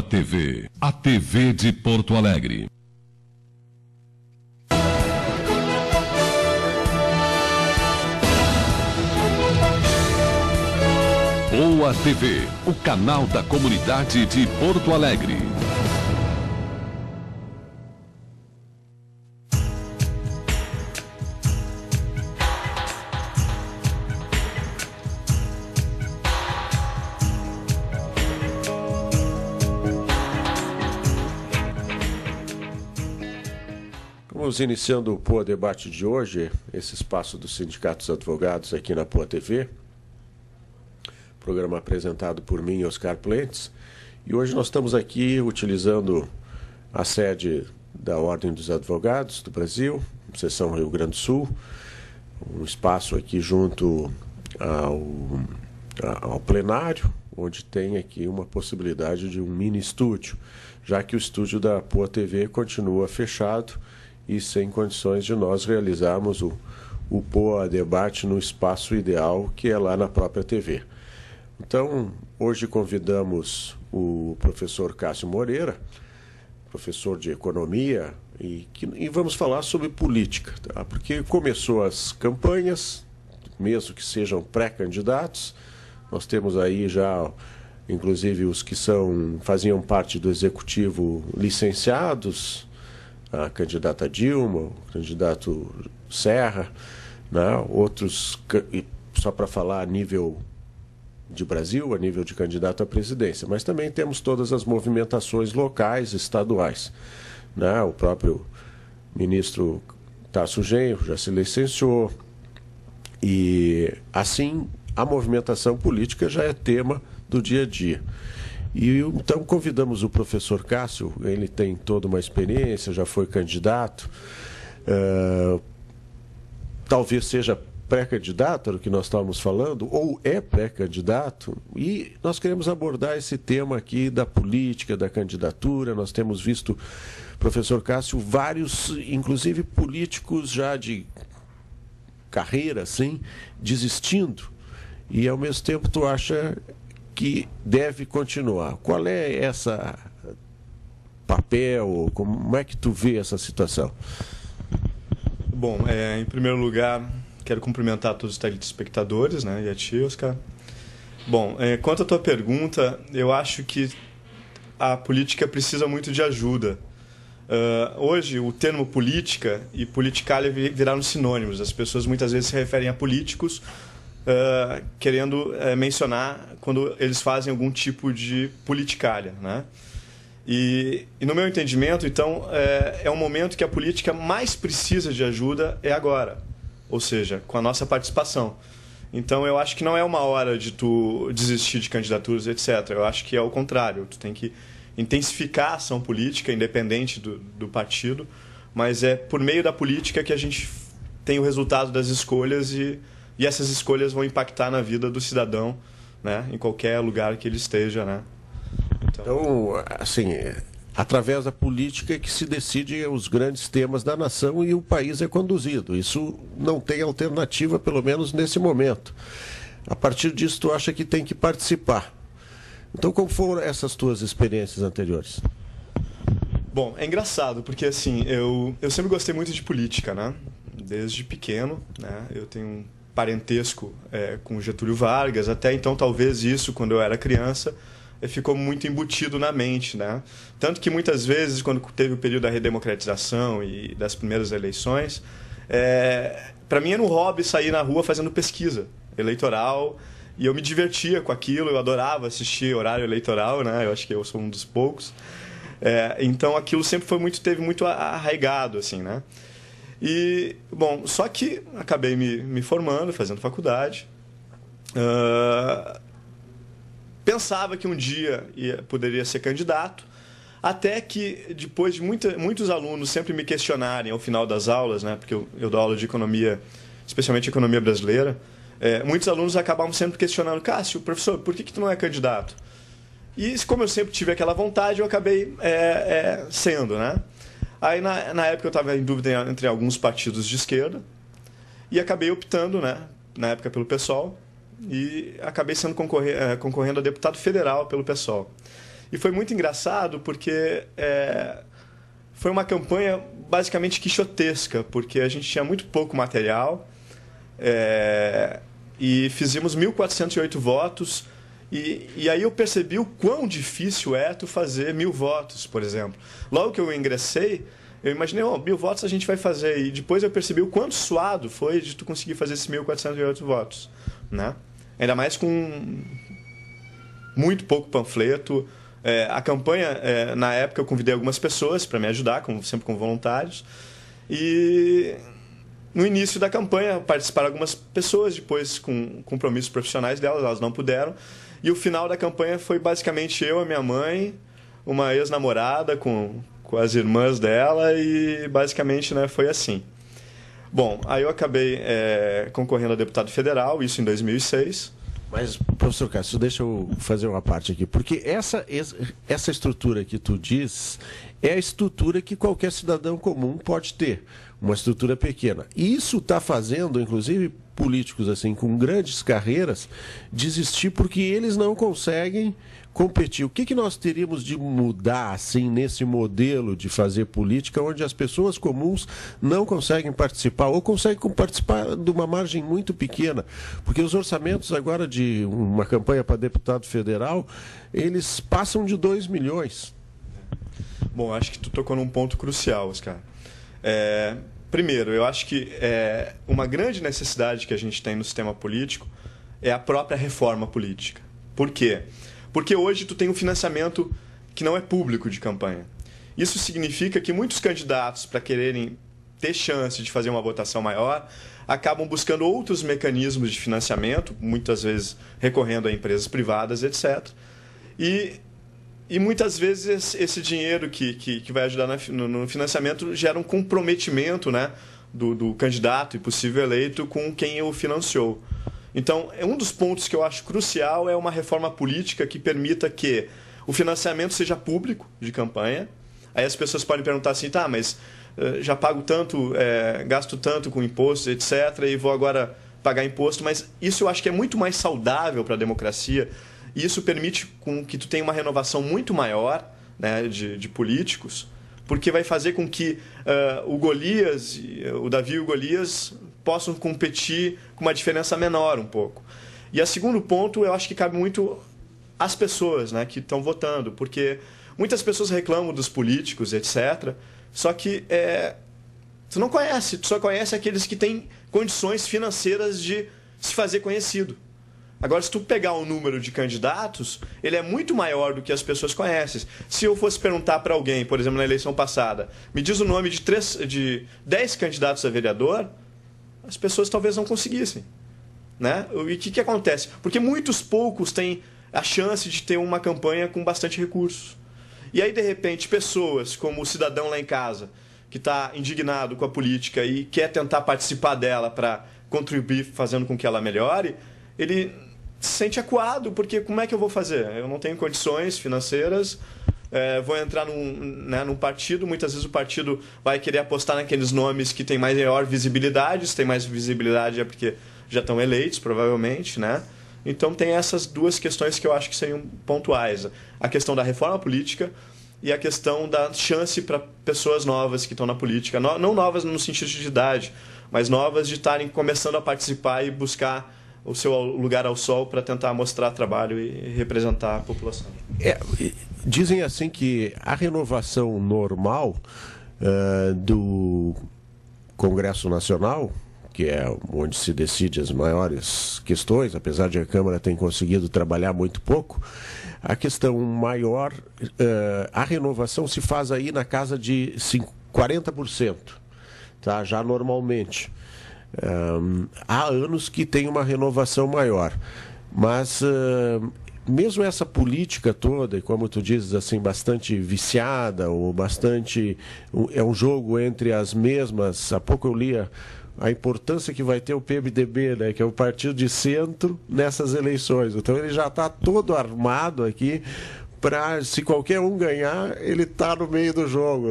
TV, a TV de Porto Alegre. Boa TV, o canal da comunidade de Porto Alegre. Estamos iniciando o POA Debate de hoje, esse espaço dos sindicatos advogados aqui na POA TV. Programa apresentado por mim, Oscar Plentes. E hoje nós estamos aqui utilizando a sede da Ordem dos Advogados do Brasil, seção Rio Grande do Sul, um espaço aqui junto ao plenário, onde tem aqui uma possibilidade de um mini estúdio, já que o estúdio da POA TV continua fechado e sem condições de nós realizarmos o POA Debate no espaço ideal, que é lá na própria TV. Então, hoje convidamos o professor Cássio Moreira, professor de Economia, e vamos falar sobre política, tá? Porque começou as campanhas, mesmo que sejam pré-candidatos, nós temos aí já, inclusive, os que faziam parte do Executivo licenciados, a candidata Dilma, o candidato Serra, né? Outros, só para falar a nível de Brasil, a nível de candidato à presidência, mas também temos todas as movimentações locais, estaduais, né? O próprio ministro Tarso Genro já se licenciou, e assim a movimentação política já é tema do dia a dia. E então convidamos o professor Cássio, ele tem toda uma experiência, já foi candidato, talvez seja pré-candidato, era o que nós estávamos falando, ou é pré-candidato, e nós queremos abordar esse tema aqui da política, da candidatura. Nós temos visto, professor Cássio, vários, inclusive políticos já de carreira, assim, desistindo, e ao mesmo tempo tu acha que deve continuar. Qual é essa papel, como é que tu vê essa situação? Bom, em primeiro lugar, quero cumprimentar todos os telespectadores, né, e a ti, Oscar. Bom, quanto à tua pergunta, eu acho que a política precisa muito de ajuda. Hoje, o termo política e politicália viraram sinônimos. As pessoas muitas vezes se referem a políticos querendo mencionar quando eles fazem algum tipo de politicália, né? E no meu entendimento, então, é um momento que a política mais precisa de ajuda é agora, ou seja, com a nossa participação. Então, eu acho que não é uma hora de tu desistir de candidaturas, etc. Eu acho que é o contrário. Tu tem que intensificar a ação política, independente do partido, mas é por meio da política que a gente tem o resultado das escolhas, e essas escolhas vão impactar na vida do cidadão, né, em qualquer lugar que ele esteja, né? Então, assim, através da política é que se decide os grandes temas da nação e o país é conduzido. Isso não tem alternativa, pelo menos nesse momento. A partir disso, tu acha que tem que participar. Então, como foram essas tuas experiências anteriores? Bom, é engraçado, porque assim, eu sempre gostei muito de política, né? Desde pequeno, né? Eu tenho um parentesco com Getúlio Vargas, até então talvez isso, quando eu era criança, ficou muito embutido na mente, né? Tanto que muitas vezes, quando teve o período da redemocratização e das primeiras eleições, para mim era um hobby sair na rua fazendo pesquisa eleitoral, e eu me divertia com aquilo, eu adorava assistir horário eleitoral, né? Eu acho que eu sou um dos poucos. Então aquilo sempre teve muito arraigado, assim, né? E, bom, só que acabei me formando, fazendo faculdade. Pensava que um dia poderia ser candidato, até que depois de muitos alunos sempre me questionarem ao final das aulas, né, porque eu dou aula de economia, especialmente economia brasileira, muitos alunos acabavam sempre questionando: Cássio, professor, por que tu não é candidato? E como eu sempre tive aquela vontade, eu acabei sendo, né? Aí, na época, eu estava em dúvida entre alguns partidos de esquerda e acabei optando, né, na época, pelo PSOL, e acabei sendo concorrendo a deputado federal pelo PSOL. E foi muito engraçado porque foi uma campanha basicamente quixotesca, porque a gente tinha muito pouco material e fizemos 1.408 votos. E aí eu percebi o quão difícil é tu fazer 1.000 votos, por exemplo. Logo que eu ingressei, eu imaginei, 1.000 votos a gente vai fazer. E depois eu percebi o quanto suado foi de tu conseguir fazer esses 1.408 votos, né? Ainda mais com muito pouco panfleto. A campanha, na época, eu convidei algumas pessoas para me ajudar, sempre com voluntários. E no início da campanha participaram algumas pessoas, depois com compromissos profissionais delas, elas não puderam. E o final da campanha foi basicamente eu, a minha mãe, uma ex-namorada com as irmãs dela e basicamente, né, foi assim. Bom, aí eu acabei concorrendo a deputado federal, isso em 2006. Mas, professor Cássio, deixa eu fazer uma parte aqui, porque essa estrutura que tu diz é a estrutura que qualquer cidadão comum pode ter, uma estrutura pequena. E isso está fazendo, inclusive, políticos assim com grandes carreiras desistir porque eles não conseguem competir. O que nós teríamos de mudar assim nesse modelo de fazer política onde as pessoas comuns não conseguem participar ou conseguem participar de uma margem muito pequena? Porque os orçamentos agora de uma campanha para deputado federal, eles passam de 2 milhões. Bom, acho que tu tocou num ponto crucial, Oscar. Primeiro, eu acho que uma grande necessidade que a gente tem no sistema político é a própria reforma política. Por quê? Porque hoje tu tem um financiamento que não é público de campanha. Isso significa que muitos candidatos, para quererem ter chance de fazer uma votação maior, acabam buscando outros mecanismos de financiamento, muitas vezes recorrendo a empresas privadas, etc. E muitas vezes esse dinheiro que vai ajudar no financiamento gera um comprometimento, né, do candidato e possível eleito com quem o financiou. Então, um dos pontos que eu acho crucial é uma reforma política que permita que o financiamento seja público de campanha. Aí as pessoas podem perguntar assim, tá, mas já pago tanto, gasto tanto com imposto, etc., e vou agora pagar imposto. Mas isso eu acho que é muito mais saudável para a democracia. E isso permite que tu tenha uma renovação muito maior, né, de políticos, porque vai fazer com que o Davi e o Golias possam competir com uma diferença menor um pouco. E a segundo ponto, eu acho que cabe muito às pessoas, né, que estão votando, porque muitas pessoas reclamam dos políticos, etc., só que tu não conhece, tu só conhece aqueles que têm condições financeiras de se fazer conhecido. Agora, se tu pegar o número de candidatos, ele é muito maior do que as pessoas conhecem. Se eu fosse perguntar para alguém, por exemplo, na eleição passada, me diz o nome de 10 candidatos a vereador, as pessoas talvez não conseguissem, né? E o que acontece? Porque muitos poucos têm a chance de ter uma campanha com bastante recursos. E aí, de repente, pessoas como o cidadão lá em casa, que está indignado com a política e quer tentar participar dela para contribuir fazendo com que ela melhore, ele se sente acuado, porque como é que eu vou fazer? Eu não tenho condições financeiras, vou entrar num partido, muitas vezes o partido vai querer apostar naqueles nomes que têm maior visibilidade, se tem mais visibilidade é porque já estão eleitos, provavelmente, né? Então tem essas duas questões que eu acho que seriam pontuais. A questão da reforma política e a questão da chance para pessoas novas que estão na política, não novas no sentido de idade, mas novas de estarem começando a participar e buscar o seu lugar ao sol para tentar mostrar trabalho e representar a população. Dizem assim que a renovação normal do Congresso Nacional, que é onde se decide as maiores questões, apesar de a Câmara ter conseguido trabalhar muito pouco, a questão maior, a renovação se faz aí na casa de 40%, tá? Já normalmente. Há anos que tem uma renovação maior, mas mesmo essa política toda, e como tu dizes assim, bastante viciada, ou bastante, é um jogo entre as mesmas. Há pouco eu lia a importância que vai ter o PMDB, né, que é o partido de centro, nessas eleições. Então ele já está todo armado aqui para, se qualquer um ganhar, ele está no meio do jogo.